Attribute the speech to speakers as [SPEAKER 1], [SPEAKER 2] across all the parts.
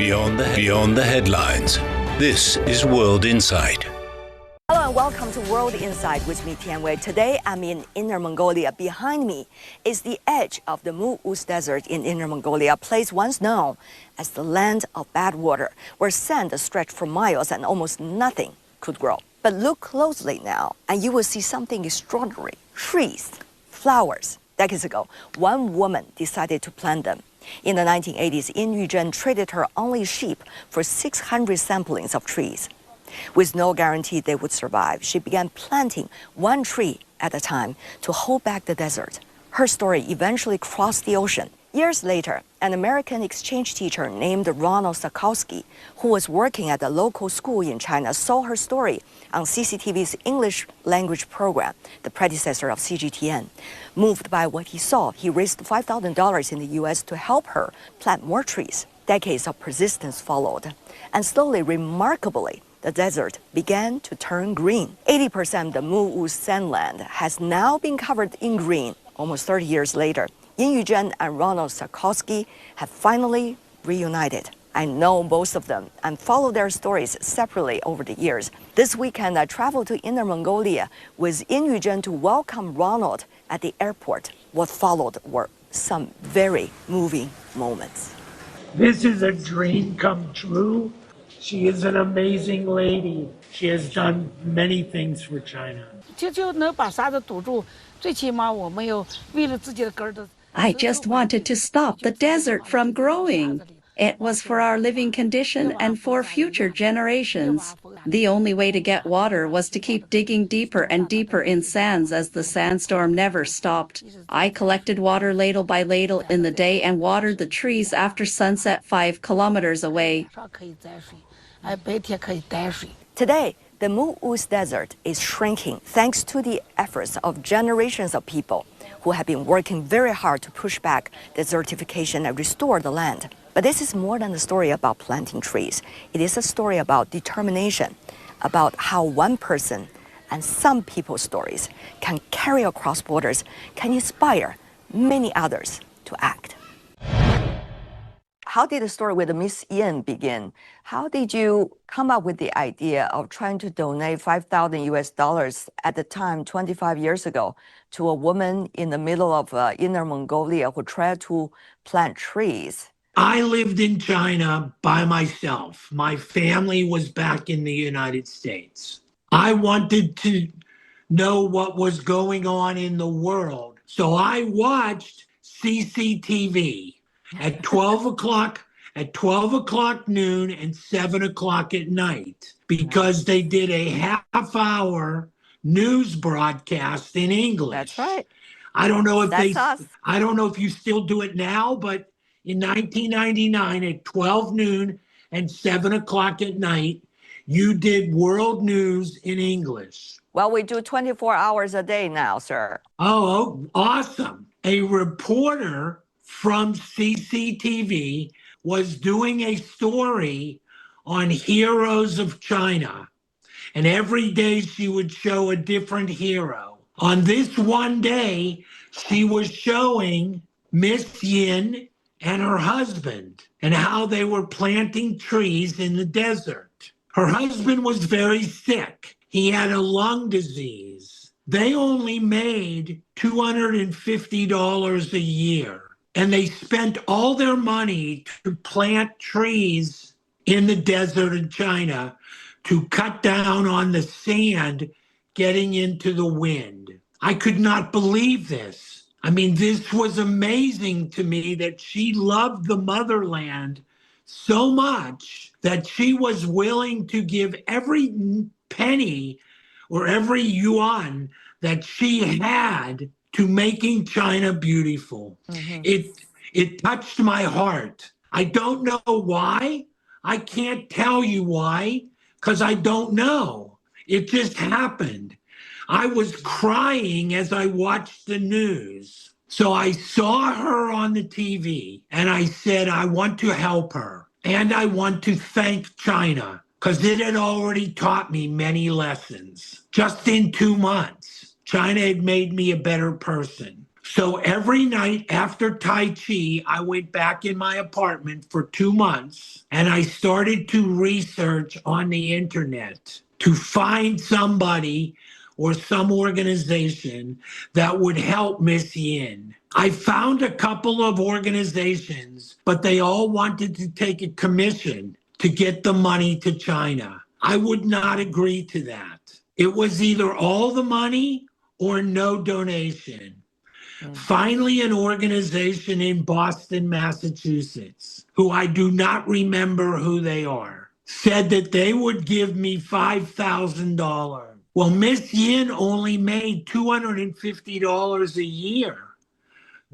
[SPEAKER 1] Beyond the headlines. This is World Insight.
[SPEAKER 2] Hello and welcome to World Insight with me, Tianwei. Today I'm in Inner Mongolia. Behind me is the edge of the Mu'uz Desert in Inner Mongolia, a place once known as the land of bad water, where sand stretched for miles and almost nothing could grow. But look closely now and you will see something extraordinary. Trees, flowers. Decades ago, one woman decided to plant them. In the 1980s, Yin Yuzhen traded her only sheep for 600 samplings of trees. With no guarantee they would survive, she began planting one tree at a time to hold back the desert. Her story eventually crossed the ocean. Years later, an American exchange teacher named Ronald Sakolsky, who was working at a local school in China, saw her story on CCTV's English language program, the predecessor of CGTN. Moved by what he saw, he raised $5,000 in the U.S. to help her plant more trees. Decades of persistence followed, and slowly, remarkably, the desert began to turn green. 80% of the Mu'uz sandland has now been covered in green. Almost 30 years later, Yin Yuzhen and Ronald Sakolsky have finally reunited. I know both of them and followed their stories separately over the years. This weekend, I traveled to Inner Mongolia with Yin Yuzhen to welcome Ronald at the airport. What followed were some very moving moments.
[SPEAKER 3] This is a dream come true. She is an amazing lady. She has done many things for China.
[SPEAKER 4] I just wanted to stop the desert from growing. It was for our living condition and for future generations. The only way to get water was to keep digging deeper and deeper in sands as the sandstorm never stopped. I collected water ladle by ladle in the day and watered the trees after sunset 5 kilometers away.
[SPEAKER 2] Today, the Mu'uz Desert is shrinking thanks to the efforts of generations of people who have been working very hard to push back desertification and restore the land. But this is more than a story about planting trees. It is a story about determination, about how one person and some people's stories can carry across borders, can inspire many others to act. How did the story with Miss Yin begin? How did you come up with the idea of trying to donate 5,000 US dollars at the time, 25 years ago, to a woman in the middle of Inner Mongolia who tried to plant trees?
[SPEAKER 3] I lived in China by myself. My family was back in the United States. I wanted to know what was going on in the world. So I watched CCTV at 12 o'clock noon and 7 o'clock at night, because they did a half-hour news broadcast in English.
[SPEAKER 2] That's right.
[SPEAKER 3] I don't know if
[SPEAKER 2] I
[SPEAKER 3] don't know if you still do it now, but in 1999 at 12 noon and 7 o'clock at night, you did world news in English.
[SPEAKER 2] Well, we do 24 hours a day now, sir.
[SPEAKER 3] Oh, awesome. A reporter from CCTV was doing a story on heroes of China. And every day she would show a different hero. On this one day, she was showing Miss Yin and her husband and how they were planting trees in the desert. Her husband was very sick. He had a lung disease. They only made $250 a year. And they spent all their money to plant trees in the desert in China to cut down on the sand getting into the wind. I could not believe this. I mean, this was amazing to me that she loved the motherland so much that she was willing to give every penny or every yuan that she had to making China beautiful. Mm-hmm. It touched my heart. I don't know why. I can't tell you why, because I don't know. It just happened. I was crying as I watched the news. So I saw her on the TV and I said, I want to help her. And I want to thank China, because it had already taught me many lessons. Just in 2 months, China had made me a better person. So every night after Tai Chi, I went back in my apartment for 2 months and I started to research on the internet to find somebody or some organization that would help Miss Yin. I found a couple of organizations, but they all wanted to take a commission to get the money to China. I would not agree to that. It was either all the money or no donation. Finally, an organization in Boston, Massachusetts, who I do not remember who they are, said that they would give me $5,000. Well, Miss Yin only made $250 a year.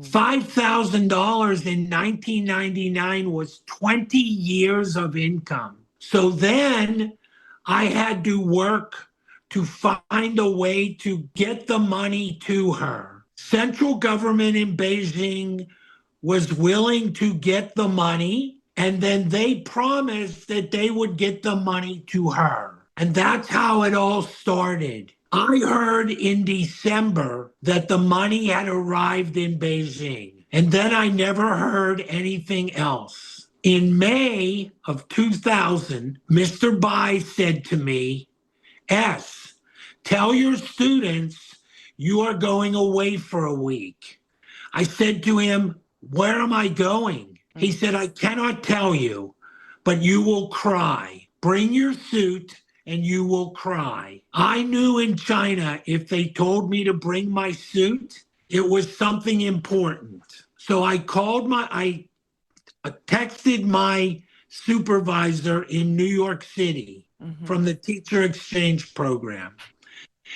[SPEAKER 3] $5,000 in 1999 was 20 years of income. So then I had to work to find a way to get the money to her. Central government in Beijing was willing to get the money, and then they promised that they would get the money to her. And that's how it all started. I heard in December that the money had arrived in Beijing, and then I never heard anything else. In May of 2000, Mr. Bai said to me, S, tell your students you are going away for a week. I said to him, where am I going? He said, I cannot tell you, but you will cry. Bring your suit and you will cry. I knew in China, if they told me to bring my suit, it was something important. So I texted my supervisor in New York City from the teacher exchange program.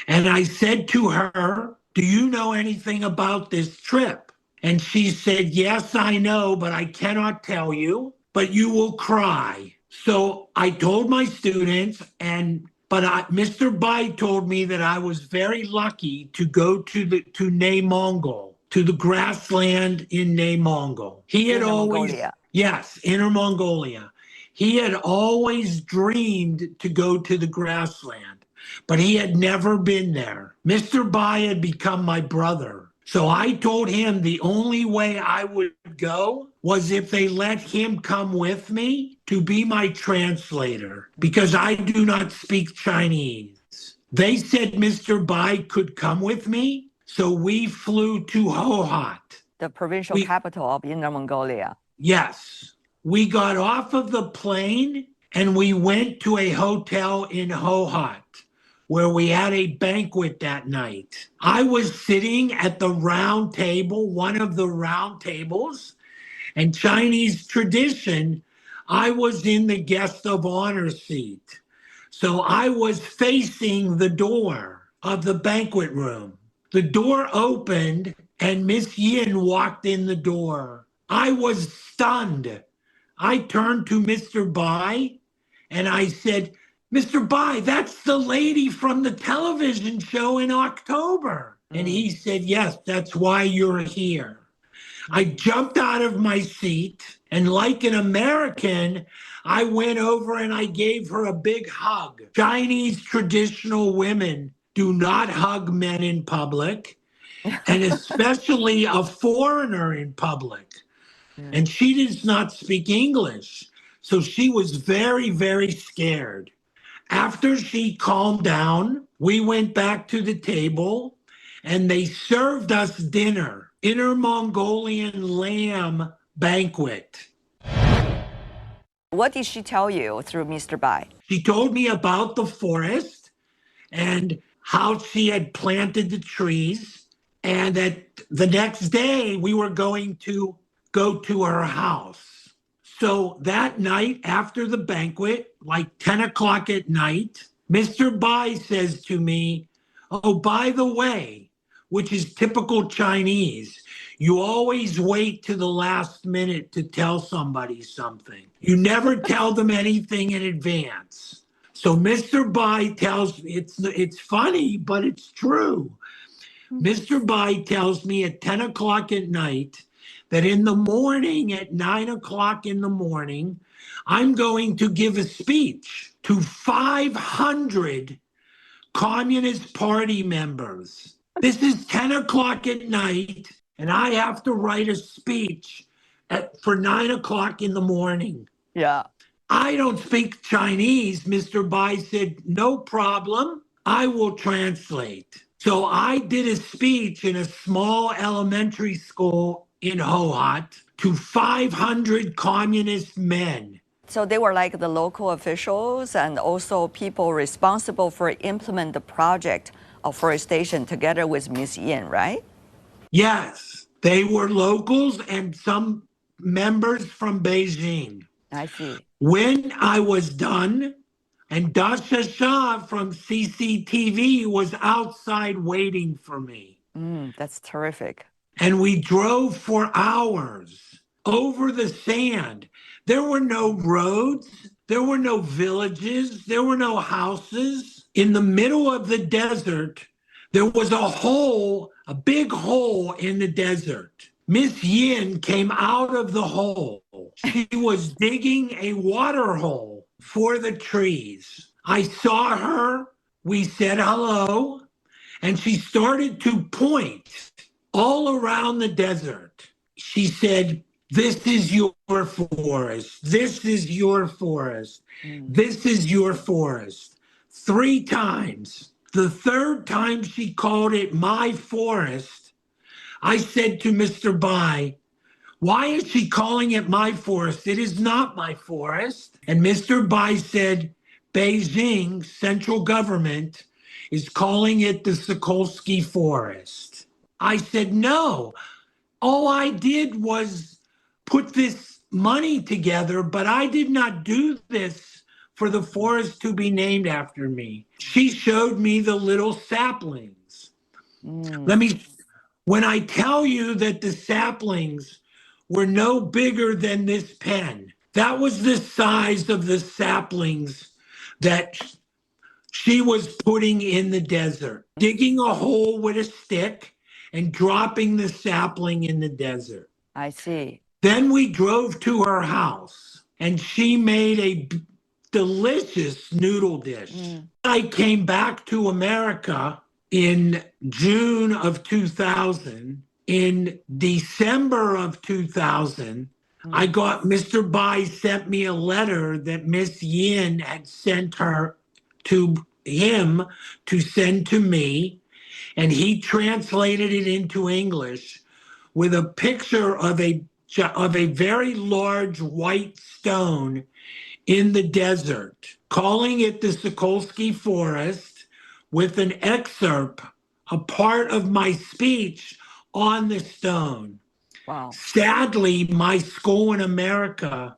[SPEAKER 3] And I said to her, do you know anything about this trip? And she said, yes, I know, but I cannot tell you, but you will cry. So I told my students, Mr. Bai told me that I was very lucky to go to Nay Mongol, to the grassland in Nay Mongol. He had always, yes, Inner Mongolia. He had always dreamed to go to the grassland, but he had never been there. Mr. Bai had become my brother. So I told him the only way I would go was if they let him come with me to be my translator, because I do not speak Chinese. They said Mr. Bai could come with me, so we flew to Hohhot,
[SPEAKER 2] the provincial capital of Inner Mongolia.
[SPEAKER 3] Yes. We got off of the plane and we went to a hotel in Hohhot, where we had a banquet that night. I was sitting at the round table, one of the round tables, and Chinese tradition, I was in the guest of honor seat. So I was facing the door of the banquet room. The door opened and Miss Yin walked in the door. I was stunned. I turned to Mr. Bai and I said, Mr. Bai, that's the lady from the television show in October. And he said, yes, that's why you're here. I jumped out of my seat, and like an American, I went over and I gave her a big hug. Chinese traditional women do not hug men in public, and especially a foreigner in public. And she does not speak English. So she was very, very scared. After she calmed down, we went back to the table and they served us dinner, Inner Mongolian lamb banquet.
[SPEAKER 2] What did she tell you through Mr. Bai?
[SPEAKER 3] She told me about the forest and how she had planted the trees, and that the next day we were going to go to her house. So that night after the banquet, like 10 o'clock at night, Mr. Bai says to me, oh, by the way, which is typical Chinese, you always wait to the last minute to tell somebody something. You never tell them anything in advance. So Mr. Bai tells me, it's funny, but it's true. Mr. Bai tells me at 10 o'clock at night that in the morning, at 9 o'clock in the morning, I'm going to give a speech to 500 Communist Party members. This is 10 o'clock at night, and I have to write a speech for 9 o'clock in the morning.
[SPEAKER 2] Yeah.
[SPEAKER 3] I don't speak Chinese. Mr. Bai said, no problem. I will translate. So I did a speech in a small elementary school in Hohhot to 500 communist men.
[SPEAKER 2] So they were like the local officials and also people responsible for implement the project of forestation together with Miss Yin, right?
[SPEAKER 3] Yes, they were locals and some members from Beijing.
[SPEAKER 2] I see.
[SPEAKER 3] When I was done, and Dasha Shah from CCTV was outside waiting for me.
[SPEAKER 2] That's terrific.
[SPEAKER 3] And we drove for hours over the sand. There were no roads, there were no villages, there were no houses. In the middle of the desert, there was a big hole in the desert. Miss Yin came out of the hole. She was digging a water hole for the trees. I saw her. We said hello, and she started to point all around the desert. She said, this is your forest. This is your forest. This is your forest. 3 times. The third time she called it my forest, I said to Mr. Bai, why is she calling it my forest? It is not my forest. And Mr. Bai said, Beijing central government is calling it the Sakolsky forest. I said, no, all I did was put this money together, but I did not do this for the forest to be named after me. She showed me the little saplings. When I tell you that the saplings were no bigger than this pen, that was the size of the saplings that she was putting in the desert, digging a hole with a stick and dropping the sapling in the desert.
[SPEAKER 2] I see.
[SPEAKER 3] Then we drove to her house and she made a delicious noodle dish. I came back to America in June of 2000. In December of 2000, I got Mr. Bai sent me a letter that Miss Yin had sent her to him to send to me, and he translated it into English with a picture of a very large white stone in the desert, calling it the Sakolsky Forest, with an excerpt, a part of my speech on the stone.
[SPEAKER 2] Wow.
[SPEAKER 3] Sadly, my school in America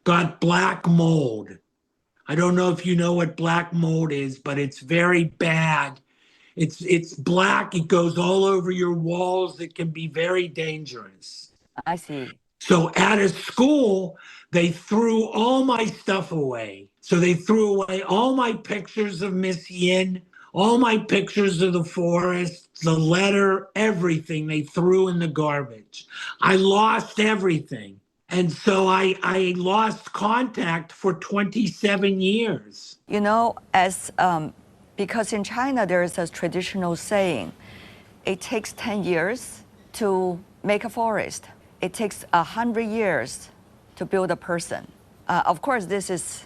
[SPEAKER 3] got black mold. I don't know if you know what black mold is, but it's very bad. It's black. It goes all over your walls. It can be very dangerous.
[SPEAKER 2] I see.
[SPEAKER 3] So at a school, they threw all my stuff away. So they threw away all my pictures of Miss Yin, all my pictures of the forest, the letter, everything they threw in the garbage. I lost everything. And so I lost contact for 27 years.
[SPEAKER 2] You know, because in China there is a traditional saying, it takes 10 years to make a forest. It takes 100 years to build a person. Of course, this is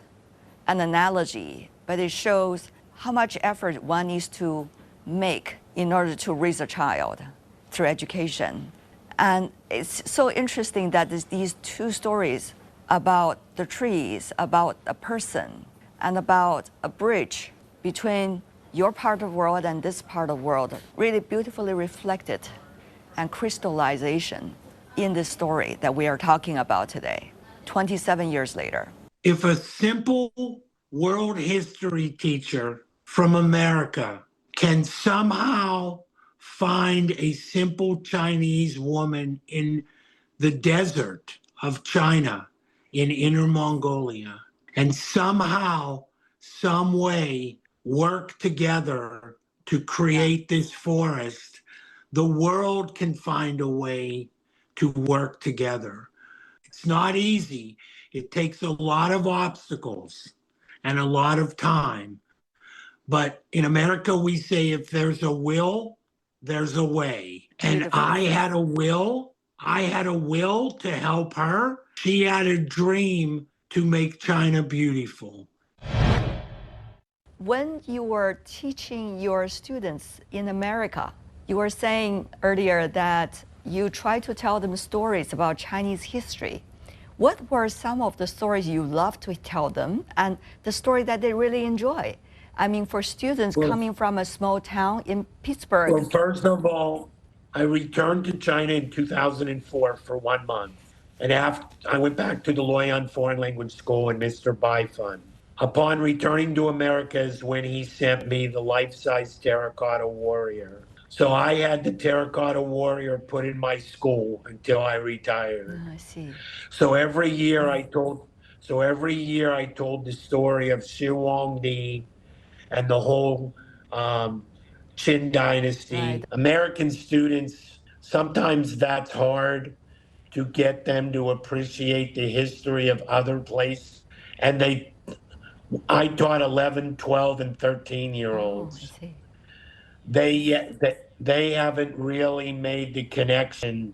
[SPEAKER 2] an analogy, but it shows how much effort one needs to make in order to raise a child through education. And it's so interesting that these 2 stories about the trees, about a person, and about a bridge between your part of the world and this part of the world really beautifully reflected and crystallization in this story that we are talking about today, 27 years later.
[SPEAKER 3] If a simple world history teacher from America can somehow find a simple Chinese woman in the desert of China in Inner Mongolia and somehow, some way work together to create this forest, the world can find a way to work together. It's not easy. It takes a lot of obstacles and a lot of time. But in America, we say if there's a will, there's a way. And
[SPEAKER 2] Beautiful.
[SPEAKER 3] I had a will to help her. She had a dream to make China beautiful.
[SPEAKER 2] When you were teaching your students in America, you were saying earlier that you try to tell them stories about Chinese history. What were some of the stories you love to tell them and the story that they really enjoy? I mean, for students coming from a small town in Pittsburgh.
[SPEAKER 3] Well, first of all, I returned to China in 2004 for 1 month. And after I went back to the Loyang Foreign Language School and Mr. Bai Fund. Upon returning to America is when he sent me the life-size terracotta warrior. So I had the terracotta warrior put in my school until I retired.
[SPEAKER 2] I see.
[SPEAKER 3] So every year I told the story of Shi Huangdi and the whole Qin dynasty.
[SPEAKER 2] Right.
[SPEAKER 3] American students, sometimes that's hard to get them to appreciate the history of other places. And I taught 11, 12, and 13-year-olds.
[SPEAKER 2] I see.
[SPEAKER 3] They haven't really made the connection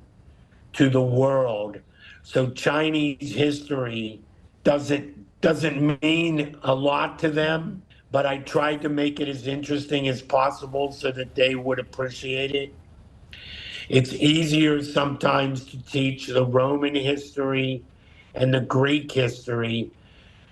[SPEAKER 3] to the world. So Chinese history doesn't mean a lot to them, but I tried to make it as interesting as possible so that they would appreciate it. It's easier sometimes to teach the Roman history and the Greek history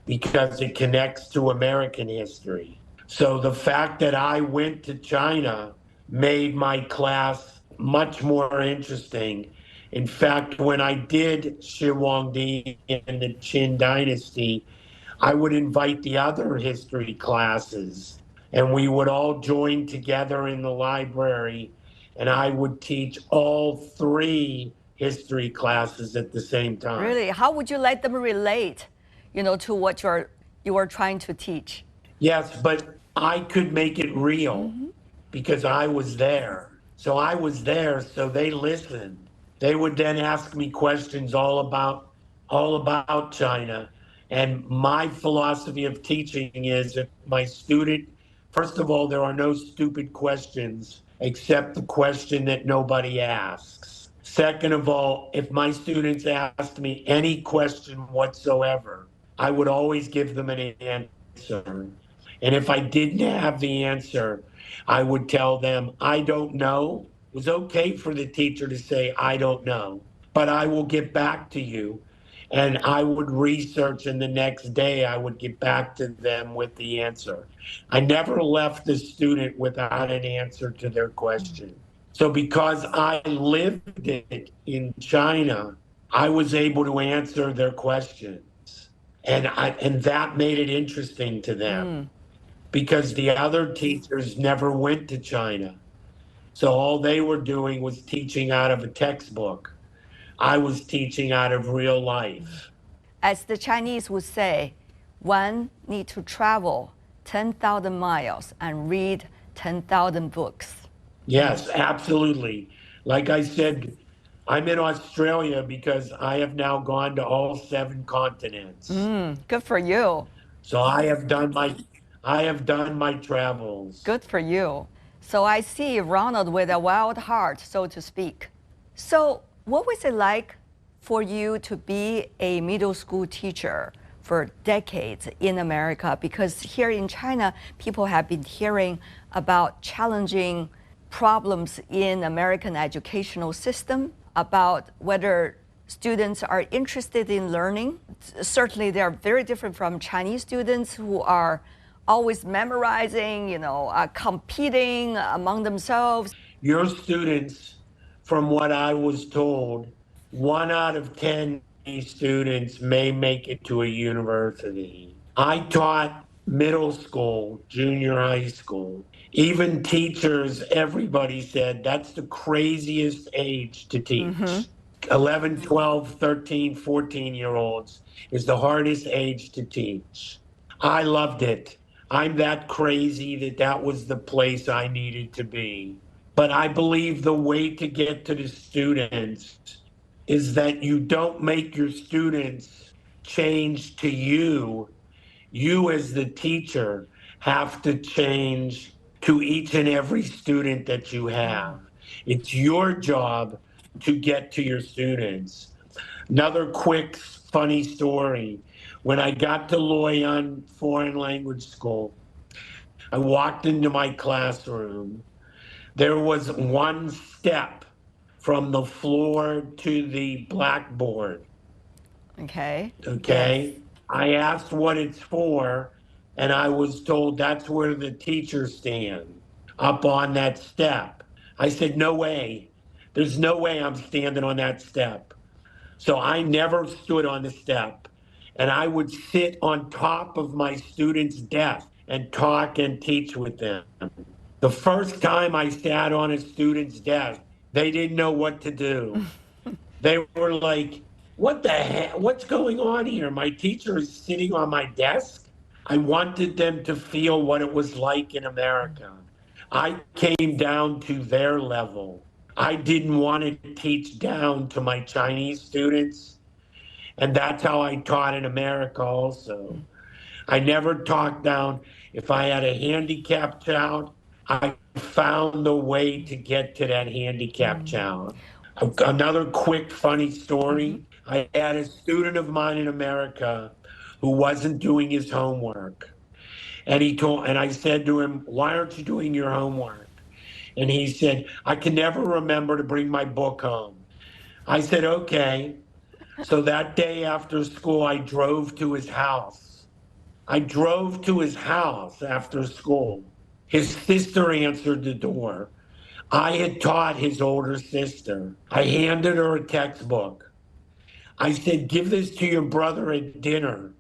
[SPEAKER 3] because it connects to American history. So the fact that I went to China made my class much more interesting. In fact, when I did Shi Huangdi and the Qin dynasty, I would invite the other history classes, and we would all join together in the library, and I would teach all 3 history classes at the same time.
[SPEAKER 2] Really? How would you let them relate, to what you were trying to teach?
[SPEAKER 3] Yes, but I could make it real because I was there. So I was there, so they listened. They would then ask me questions all about China. And my philosophy of teaching is if my student, first of all, there are no stupid questions except the question that nobody asks. Second of all, if my students asked me any question whatsoever, I would always give them an answer. And if I didn't have the answer, I would tell them, I don't know. It was okay for the teacher to say, I don't know, but I will get back to you. And I would research, and the next day I would get back to them with the answer. I never left the student without an answer to their question. So because I lived it in China, I was able to answer their questions. And that made it interesting to them because the other teachers never went to China. So all they were doing was teaching out of a textbook. I was teaching out of real life.
[SPEAKER 2] As the Chinese would say, one needs to travel 10,000 miles and read 10,000 books.
[SPEAKER 3] Yes, absolutely. Like I said, I'm in Australia because I have now gone to all 7 continents.
[SPEAKER 2] Good for you.
[SPEAKER 3] So I have done my travels.
[SPEAKER 2] Good for you. So I see Ronald with a wild heart, so to speak. So what was it like for you to be a middle school teacher for decades in America? Because here in China, people have been hearing about challenging problems in American educational system, about whether students are interested in learning. Certainly, they are very different from Chinese students who are always memorizing, competing among themselves.
[SPEAKER 3] Your students, from what I was told, 1 out of 10 students may make it to a university. I taught middle school, junior high school. Even teachers, everybody said that's the craziest age to teach. 11, 12, 13, 14-year-olds is the hardest age to teach. I loved it. I'm that crazy that was the place I needed to be. But I believe the way to get to the students is that you don't make your students change to you. You as the teacher have to change to each and every student that you have. It's your job to get to your students. Another quick, funny story. When I got to Loyang Foreign Language School, I walked into my classroom. There was one step from the floor to the blackboard.
[SPEAKER 2] Okay.
[SPEAKER 3] Okay.
[SPEAKER 2] Yes.
[SPEAKER 3] I asked what it's for, and I was told that's where the teachers stand, up on that step. I said, no way. There's no way I'm standing on that step. So I never stood on the step. And I would sit on top of my students' desk and talk and teach with them. The first time I sat on a student's desk, they didn't know what to do. They were like, what the heck? What's going on here? My teacher is sitting on my desk. I wanted them to feel what it was like in America. I came down to their level. I didn't want to teach down to my Chinese students. And that's how I taught in America also. I never talked down. If I had a handicapped child, I found a way to get to that handicapped child. Another quick, funny story. I had a student of mine in America who wasn't doing his homework. And I said to him, why aren't you doing your homework? And he said, I can never remember to bring my book home. I said, okay. So that day after school, I drove to his house. I drove to his house after school. His sister answered the door. I had taught his older sister. I handed her a textbook. I said, give this to your brother at dinner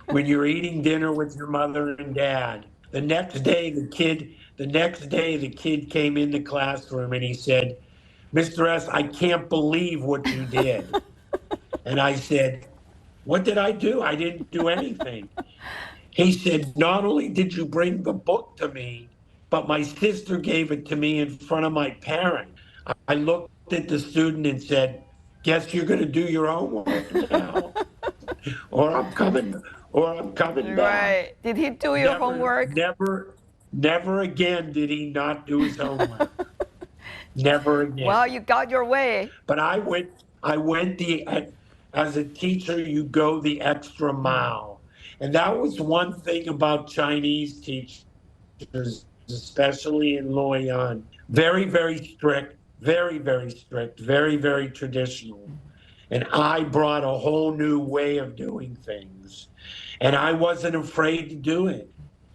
[SPEAKER 3] when you're eating dinner with your mother and dad. The next day, the kid came in the classroom and he said, Mr. S, I can't believe what you did. And I said, what did I do? I didn't do anything. He said, not only did you bring the book to me, but my sister gave it to me in front of my parents. I looked at the student and said, guess you're going to do your homework now, or I'm coming back.
[SPEAKER 2] Right. Did he do your homework?
[SPEAKER 3] Never again did he not do his homework. Never again.
[SPEAKER 2] Well, you got your way.
[SPEAKER 3] But as a teacher, you go the extra mile. And that was one thing about Chinese teachers, especially in Loyang. Very, very strict, very, very strict, very, very traditional. And I brought a whole new way of doing things. And I wasn't afraid to do it.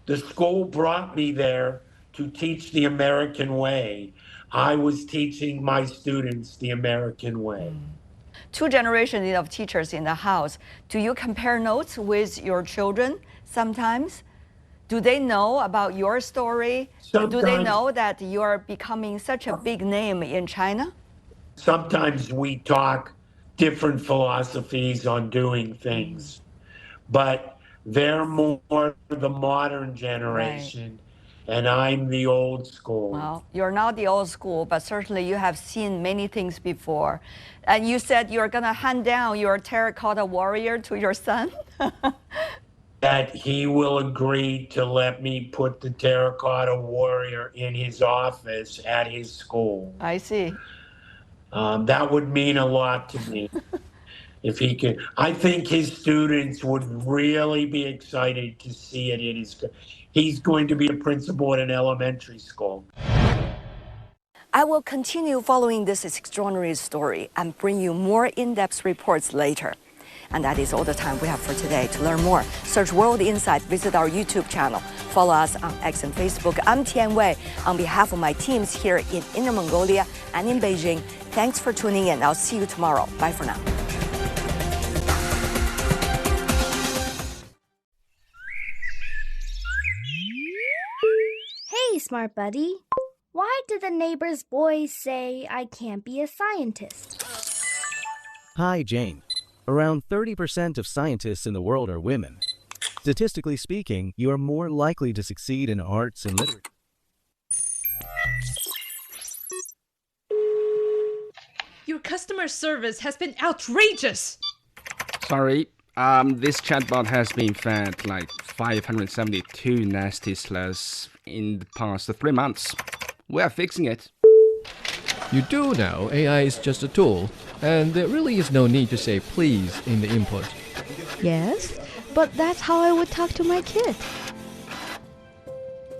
[SPEAKER 3] The school brought me there to teach the American way. I was teaching my students the American way.
[SPEAKER 2] Two generations of teachers in the house. Do you compare notes with your children sometimes? Do they know about your story?
[SPEAKER 3] Sometimes,
[SPEAKER 2] do they know that you are becoming such a big name in China?
[SPEAKER 3] Sometimes we talk different philosophies on doing things, but they're more the modern generation. Right. And I'm the old school.
[SPEAKER 2] Well, you're not the old school, but certainly you have seen many things before. And you said you're going to hand down your terracotta warrior to your son?
[SPEAKER 3] That he will agree to let me put the terracotta warrior in his office at his school.
[SPEAKER 2] I see.
[SPEAKER 3] That would mean a lot to me. If he could. I think his students would really be excited to see it in his school. He's going to be a principal at an elementary school.
[SPEAKER 2] I will continue following this extraordinary story and bring you more in-depth reports later. And that is all the time we have for today. To learn more, search World Insight, visit our YouTube channel, follow us on X and Facebook. I'm Tian Wei. On behalf of my teams here in Inner Mongolia and in Beijing, thanks for tuning in. I'll see you tomorrow. Bye for now.
[SPEAKER 5] Hey, smart buddy. Why do the neighbor's boys say I can't be a scientist?
[SPEAKER 6] Hi, Jane. Around 30% of scientists in the world are women. Statistically speaking, you are more likely to succeed in arts and literature.
[SPEAKER 7] Your customer service has been outrageous!
[SPEAKER 8] Sorry, this chatbot has been fed like 572 nasty slurs in the past 3 months. We are fixing it.
[SPEAKER 9] You do know AI is just a tool, and there really is no need to say please in the input.
[SPEAKER 10] Yes, but that's how I would talk to my kid.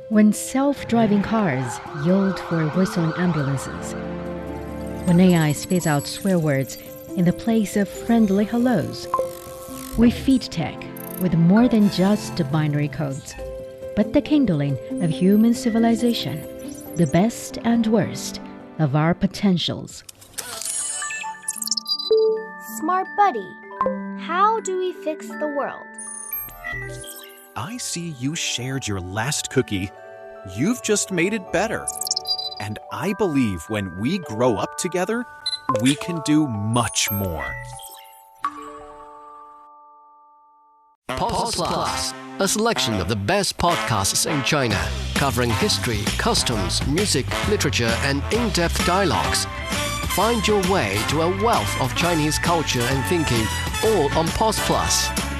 [SPEAKER 10] When self-driving cars yelled for whistling ambulances. When AI spits out swear words in the place of friendly hellos. We feed tech with more than just the binary codes, but the kindling of human civilization, the best and worst of our potentials.
[SPEAKER 5] Smart buddy, how do we fix the world?
[SPEAKER 11] I see you shared your last cookie. You've just made it better. And I believe when we grow up together, we can do much more.
[SPEAKER 12] Pause Plus, a selection of the best podcasts in China, covering history, customs, music, literature, and in-depth dialogues. Find your way to a wealth of Chinese culture and thinking, all on Pause Plus.